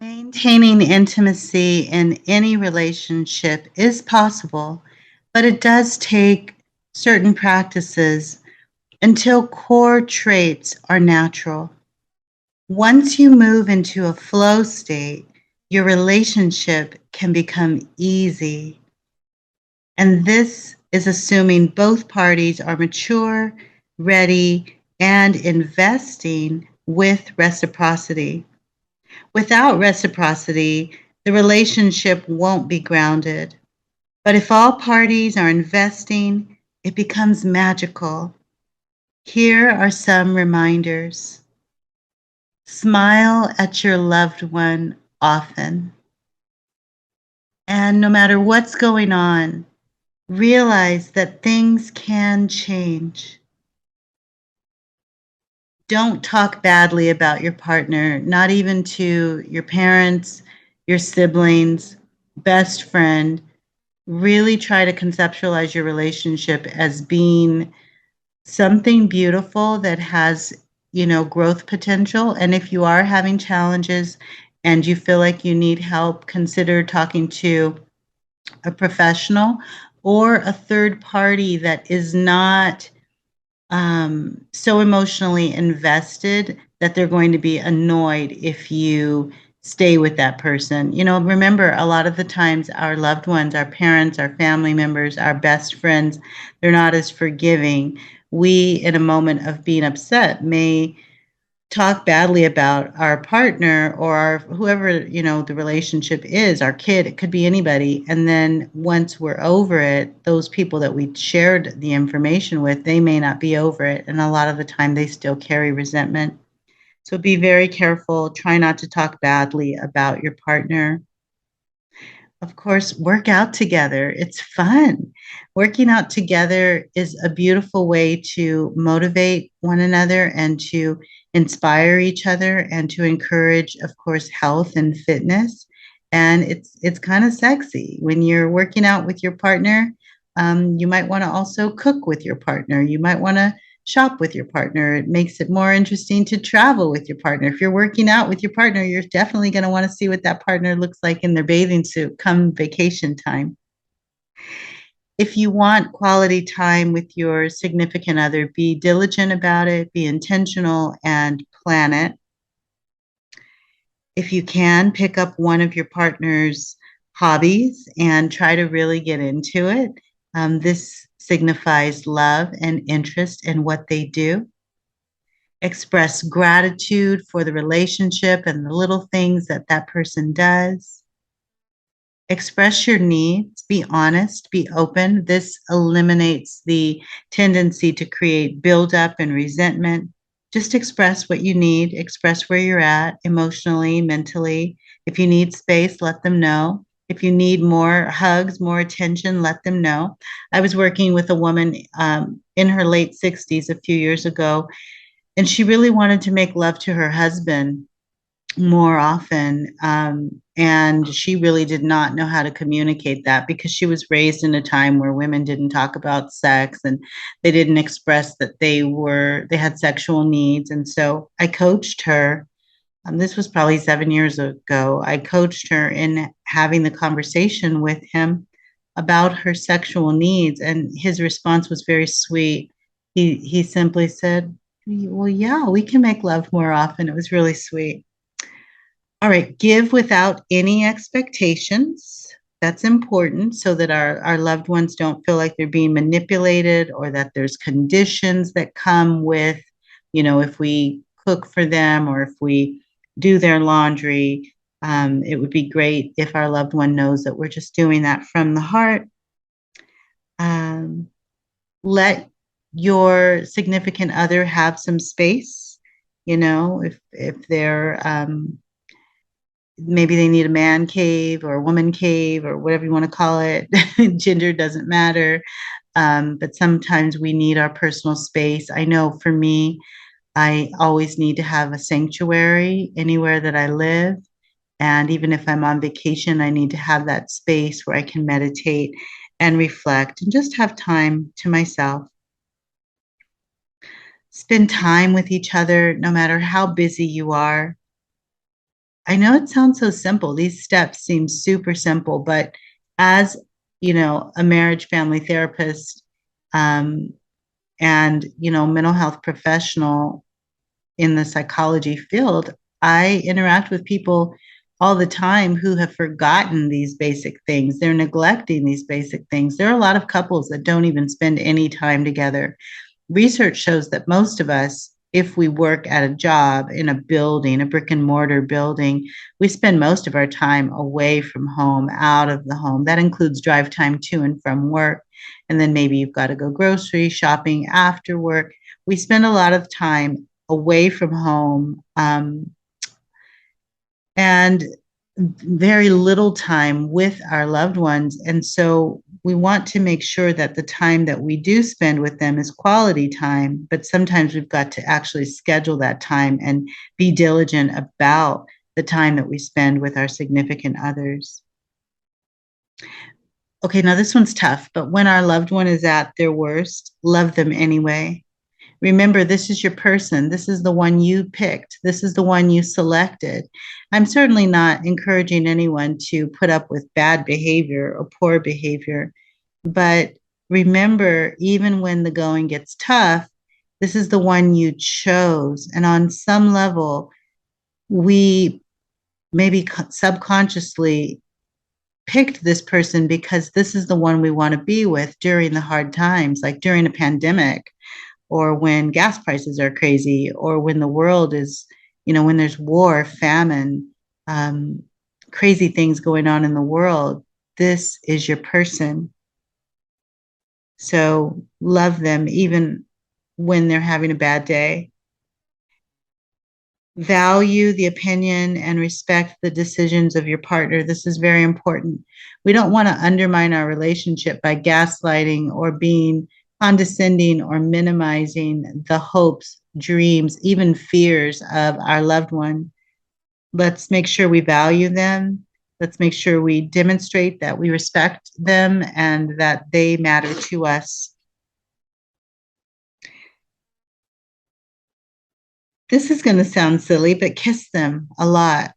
Maintaining intimacy in any relationship is possible, but it does take certain practices until core traits are natural. Once you move into a flow state, your relationship can become easy. And this is assuming both parties are mature, ready, and investing with reciprocity. Without reciprocity, the relationship won't be grounded. But if all parties are investing, it becomes magical. Here are some reminders. Smile at your loved one often. And no matter what's going on, realize that things can change. Don't talk badly about your partner, not even to your parents, your siblings, best friend. Really try to conceptualize your relationship as being something beautiful that has, growth potential. And if you are having challenges and you feel like you need help, consider talking to a professional or a third party that is not so emotionally invested that they're going to be annoyed if you stay with that person. Remember, a lot of the times our loved ones, our parents, our family members, our best friends, they're not as forgiving. We, in a moment of being upset, may talk badly about our partner or our whoever the relationship is, our kid, it could be anybody, and then once we're over it, those people that we shared the information with, they may not be over it, and a lot of the time they still carry resentment. So be very careful. Try not to talk badly about your partner. Of course, work out together. It's fun. Working out together is a beautiful way to motivate one another and to inspire each other and to encourage, of course, health and fitness. And it's kind of sexy when you're working out with your partner. You might want to also cook with your partner. You might want to shop with your partner. It makes it more interesting to travel with your partner. If you're working out with your partner, you're definitely going to want to see what that partner looks like in their bathing suit come vacation time. If you want quality time with your significant other, be diligent about it, be intentional, and plan it. If you can, pick up one of your partner's hobbies and try to really get into it. This signifies love and interest in what they do. Express gratitude for the relationship and the little things that that person does. Express your needs, be honest, be open. This eliminates the tendency to create buildup and resentment. Just express what you need, express where you're at emotionally, mentally. If you need space, let them know. If you need more hugs, more attention, let them know. I was working with a woman in her late 60s a few years ago, and she really wanted to make love to her husband more often. And she really did not know how to communicate that because she was raised in a time where women didn't talk about sex and they didn't express that they had sexual needs. And so I coached her. This was probably 7 years ago. I coached her in having the conversation with him about her sexual needs, and his response was very sweet. He simply said, "Well, yeah, we can make love more often." It was really sweet. All right, give without any expectations. That's important so that our loved ones don't feel like they're being manipulated or that there's conditions that come with, if we cook for them or if we do their laundry. It would be great if our loved one knows that we're just doing that from the heart. Let your significant other have some space. If they're maybe they need a man cave or a woman cave or whatever you want to call it. Gender doesn't matter. But sometimes we need our personal space. I know for me, I always need to have a sanctuary anywhere that I live. And even if I'm on vacation, I need to have that space where I can meditate and reflect and just have time to myself. Spend time with each other, no matter how busy you are. I know it sounds so simple. These steps seem super simple, but as a marriage family therapist, um, and mental health professional in the psychology field, I interact with people all the time who have forgotten these basic things. They're neglecting these basic things. There are a lot of couples that don't even spend any time together. Research shows that most of us, if we work at a job in a building, a brick and mortar building, we spend most of our time away from home, out of the home. That includes drive time to and from work. And then maybe you've got to go grocery shopping after work. We spend a lot of time away from home, and very little time with our loved ones. And so we want to make sure that the time that we do spend with them is quality time, but sometimes we've got to actually schedule that time and be diligent about the time that we spend with our significant others. Okay, now this one's tough, but when our loved one is at their worst, love them anyway. Remember, this is your person. This is the one you picked. This is the one you selected. I'm certainly not encouraging anyone to put up with bad behavior or poor behavior. But remember, even when the going gets tough, this is the one you chose. And on some level, we maybe subconsciously picked this person because this is the one we want to be with during the hard times, like during a pandemic, or when gas prices are crazy, or when the world is, when there's war, famine, um, crazy things going on in the world. This is your person. So love them even when they're having a bad day. Value the opinion and respect the decisions of your partner. This is very important. We don't want to undermine our relationship by gaslighting or being condescending or minimizing the hopes, dreams, even fears of our loved one. Let's make sure we value them. Let's make sure we demonstrate that we respect them and that they matter to us. This is going to sound silly, but kiss them a lot.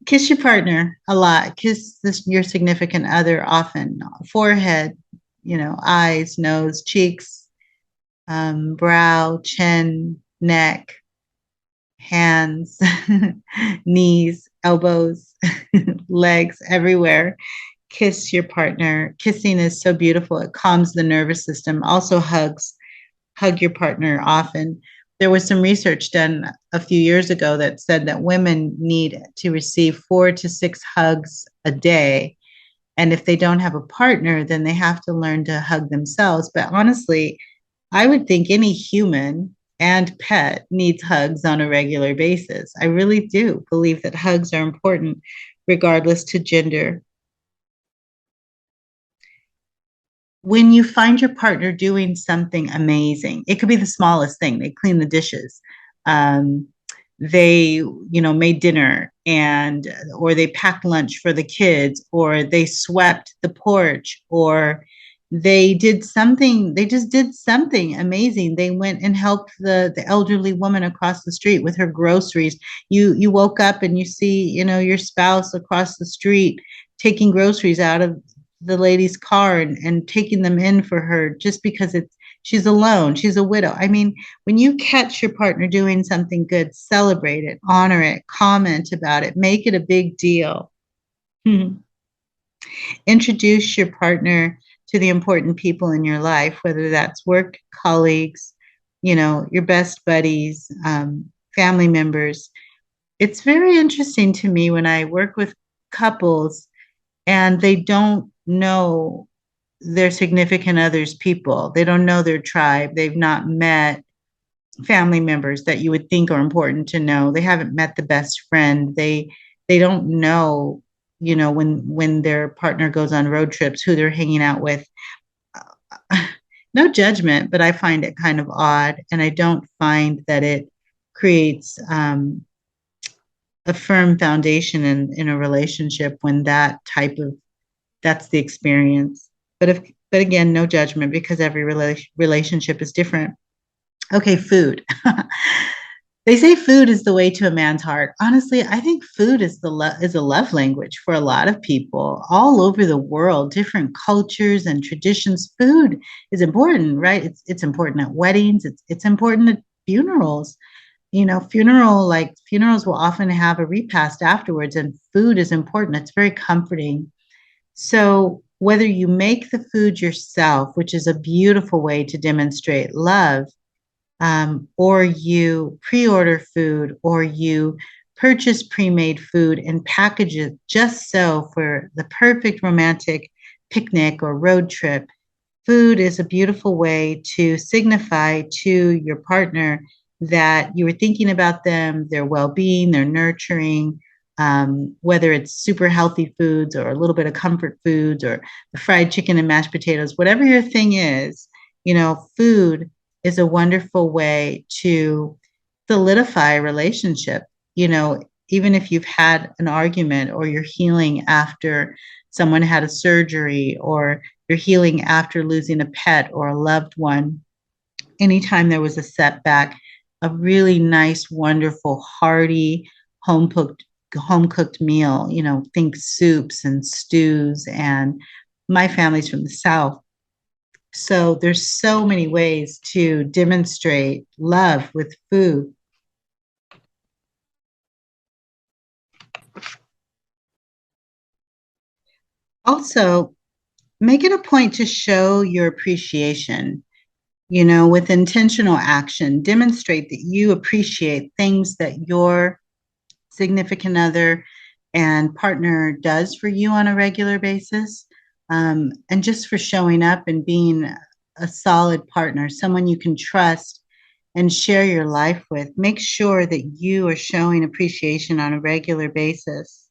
Kiss your partner a lot. Kiss your significant other often. Forehead, eyes, nose, cheeks, brow, chin, neck, hands, knees, elbows, legs, everywhere. Kiss your partner. Kissing is so beautiful. It calms the nervous system. Also hugs. Hug your partner often. There was some research done a few years ago that said that women need to receive 4 to 6 hugs a day. And if they don't have a partner, then they have to learn to hug themselves. But honestly, I would think any human and pet needs hugs on a regular basis. I really do believe that hugs are important, regardless to gender. When you find your partner doing something amazing, it could be the smallest thing. They clean the dishes. Um, they, made dinner, and or they packed lunch for the kids, or they swept the porch, or they just did something amazing. They went and helped the elderly woman across the street with her groceries. You woke up and you see, your spouse across the street taking groceries out of the lady's car and taking them in for her just because she's alone, she's a widow. I mean, when you catch your partner doing something good, celebrate it, honor it, comment about it, make it a big deal. Introduce your partner to the important people in your life, whether that's work colleagues, your best buddies, family members. It's very interesting to me when I work with couples and they don't know their significant others people. They don't know their tribe. They've not met family members that you would think are important to know. They haven't met the best friend. They don't know, when their partner goes on road trips, who they're hanging out with. No judgment, but I find it kind of odd, and I don't find that it creates a firm foundation in a relationship when that's the experience. But again, no judgment, because every relationship is different. Okay, food. They say food is the way to a man's heart. Honestly, I think food is is a love language for a lot of people all over the world, different cultures and traditions. Food is important, right? It's important at weddings. It's important at funerals. You know, funerals will often have a repast afterwards, and food is important. It's very comforting. So whether you make the food yourself, which is a beautiful way to demonstrate love, or you pre order food, or you purchase pre made food and package it just so for the perfect romantic picnic or road trip. Food is a beautiful way to signify to your partner that you were thinking about them, their well being, their nurturing. Whether it's super healthy foods or a little bit of comfort foods or the fried chicken and mashed potatoes, whatever your thing is, food is a wonderful way to solidify a relationship. You know, even if you've had an argument or you're healing after someone had a surgery or you're healing after losing a pet or a loved one, anytime there was a setback, a really nice, wonderful, hearty, home cooked meal, think soups and stews, and my family's from the South. So there's so many ways to demonstrate love with food. Also, make it a point to show your appreciation, with intentional action. Demonstrate that you appreciate things that your significant other and partner does for you on a regular basis. And just for showing up and being a solid partner, someone you can trust and share your life with. Make sure that you are showing appreciation on a regular basis.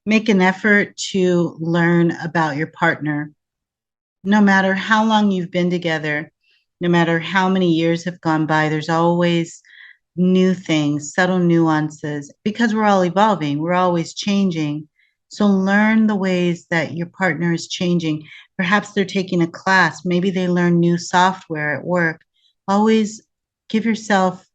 Make an effort to learn about your partner. No matter how long you've been together, no matter how many years have gone by, there's always new things, subtle nuances, because we're all evolving, we're always changing. So learn the ways that your partner is changing. Perhaps they're taking a class, maybe they learn new software at work. Always give yourself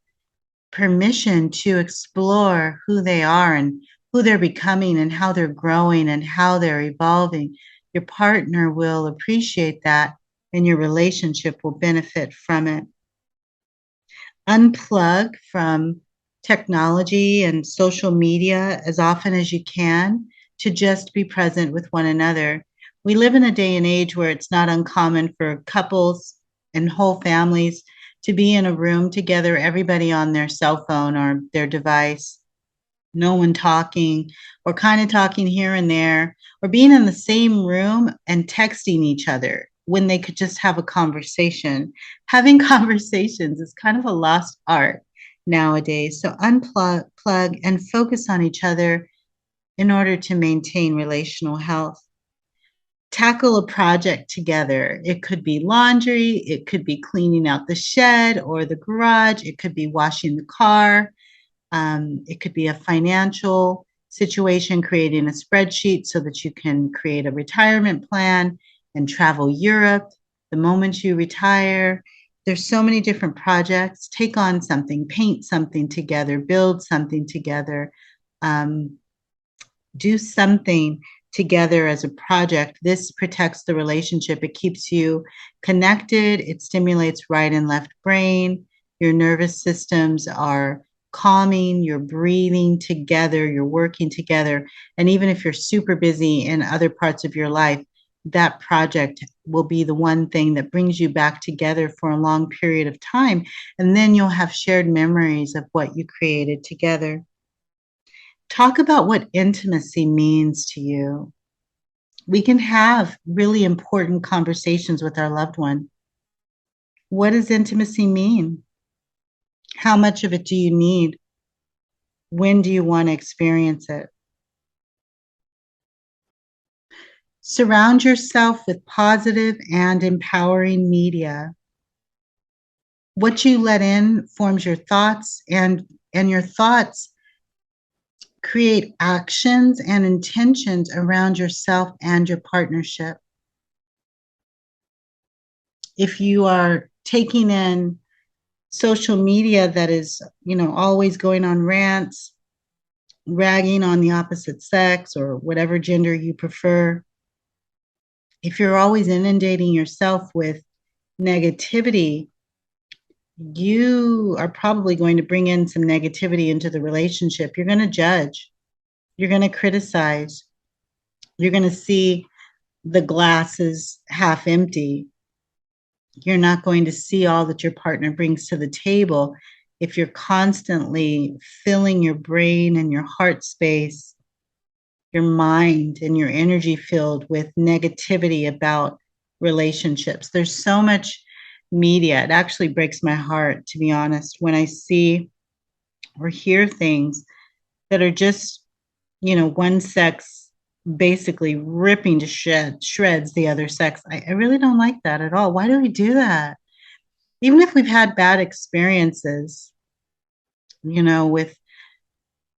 permission to explore who they are and who they're becoming and how they're growing and how they're evolving. Your partner will appreciate that and your relationship will benefit from it. Unplug from technology and social media as often as you can to just be present with one another. We live in a day and age where it's not uncommon for couples and whole families to be in a room together, everybody on their cell phone or their device, no one talking, or kind of talking here and there, or being in the same room and texting each other when they could just have a conversation. Having conversations is kind of a lost art nowadays. So unplug, plug, and focus on each other in order to maintain relational health. Tackle a project together. It could be laundry, it could be cleaning out the shed or the garage, it could be washing the car, it could be a financial situation, creating a spreadsheet so that you can create a retirement plan and travel Europe the moment you retire. There's so many different projects. Take on something, paint something together, build something together, do something together as a project. This protects the relationship. It keeps you connected. It stimulates right and left brain. Your nervous systems are calming, you're breathing together, you're working together. And even if you're super busy in other parts of your life, that project will be the one thing that brings you back together for a long period of time. And then you'll have shared memories of what you created together. Talk about what intimacy means to you. We can have really important conversations with our loved one. What does intimacy mean? How much of it do you need? When do you want to experience it? Surround yourself with positive and empowering media. What you let in forms your thoughts, and your thoughts create actions and intentions around yourself and your partnership. If you are taking in social media that is, always going on rants, ragging on the opposite sex or whatever gender you prefer, if you're always inundating yourself with negativity, you are probably going to bring in some negativity into the relationship. You're going to judge, you're going to criticize, you're going to see the glass is half empty. You're not going to see all that your partner brings to the table if you're constantly filling your brain and your heart space, your mind and your energy filled with negativity about relationships. There's so much media. It actually breaks my heart, to be honest, when I see or hear things that are just, one sex basically ripping to shreds the other sex. I really don't like that at all. Why do we do that? Even if we've had bad experiences, with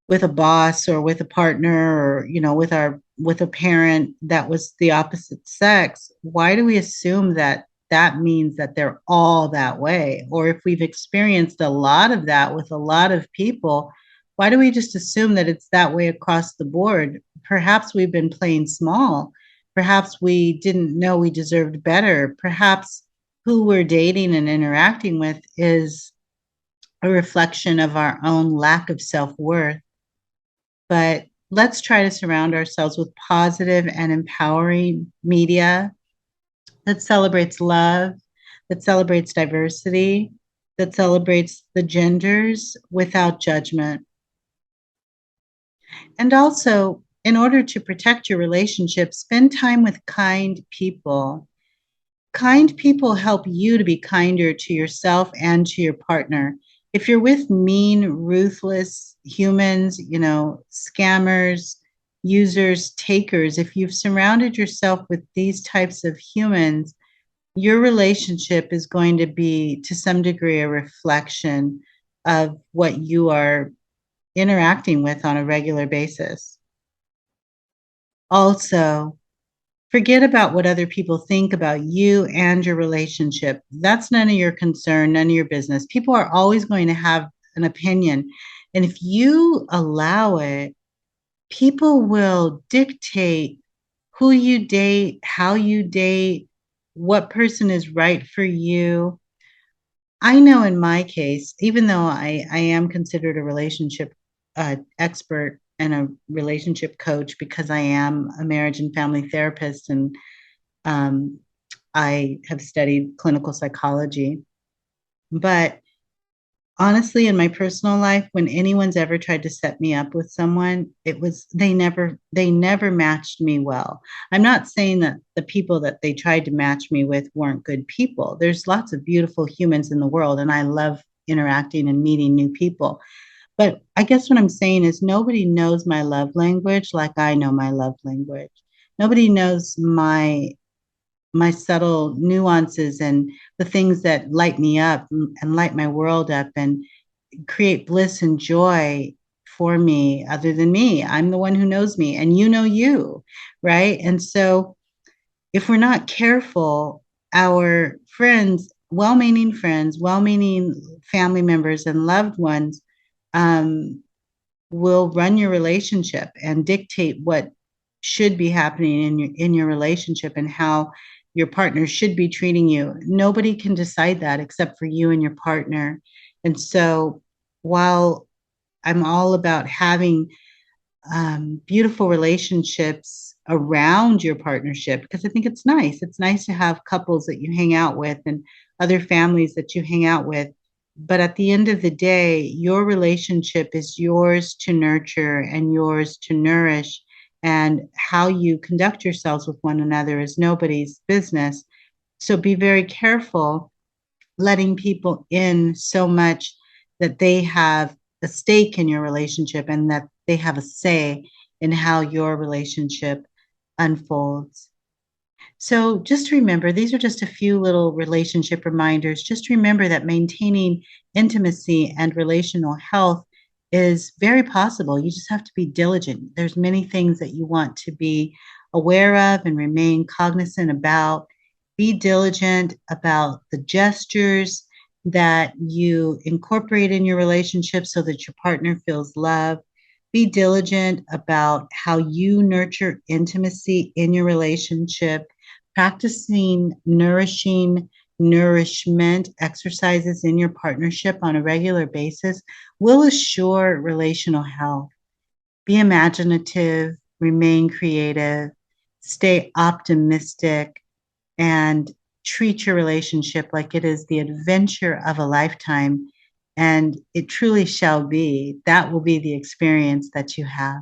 a boss or with a partner or with a parent that was the opposite sex, why do we assume that that means that they're all that way? Or if we've experienced a lot of that with a lot of people, why do we just assume that it's that way across the board? Perhaps we've been playing small. Perhaps we didn't know we deserved better. Perhaps who we're dating and interacting with is a reflection of our own lack of self-worth. But let's try to surround ourselves with positive and empowering media that celebrates love, that celebrates diversity, that celebrates the genders without judgment. And also, in order to protect your relationship, spend time with kind people. Kind people help you to be kinder to yourself and to your partner. If you're with mean, ruthless humans, scammers, users, takers, if you've surrounded yourself with these types of humans, your relationship is going to be, to some degree, a reflection of what you are interacting with on a regular basis. Also, forget about what other people think about you and your relationship. That's none of your concern, none of your business. People are always going to have an opinion. And if you allow it, people will dictate who you date, how you date, what person is right for you. I know in my case, even though I am considered a relationship expert and a relationship coach because I am a marriage and family therapist and um, I have studied clinical psychology. But honestly, in my personal life, when anyone's ever tried to set me up with someone, they never matched me well. I'm not saying that the people that they tried to match me with weren't good people. There's lots of beautiful humans in the world, and I love interacting and meeting new people. But I guess what I'm saying is nobody knows my love language like I know my love language. Nobody knows my subtle nuances and the things that light me up and light my world up and create bliss and joy for me other than me. I'm the one who knows me and you know you, right? And so if we're not careful, our friends, well-meaning family members and loved ones, um, will run your relationship and dictate what should be happening in your relationship and how your partner should be treating you. Nobody can decide that except for you and your partner. And so while I'm all about having beautiful relationships around your partnership, because I think it's nice. It's nice to have couples that you hang out with and other families that you hang out with. But at the end of the day, your relationship is yours to nurture and yours to nourish. And how you conduct yourselves with one another is nobody's business. So be very careful letting people in so much that they have a stake in your relationship and that they have a say in how your relationship unfolds. So just remember, these are just a few little relationship reminders. Just remember that maintaining intimacy and relational health is very possible. You just have to be diligent. There's many things that you want to be aware of and remain cognizant about. Be diligent about the gestures. that you incorporate in your relationship so that your partner feels loved. Be diligent about how you nurture intimacy in your relationship, practicing nourishment exercises in your partnership on a regular basis will assure relational health. Be imaginative, remain creative, stay optimistic, and treat your relationship like it is the adventure of a lifetime. And it truly shall be. That will be the experience that you have.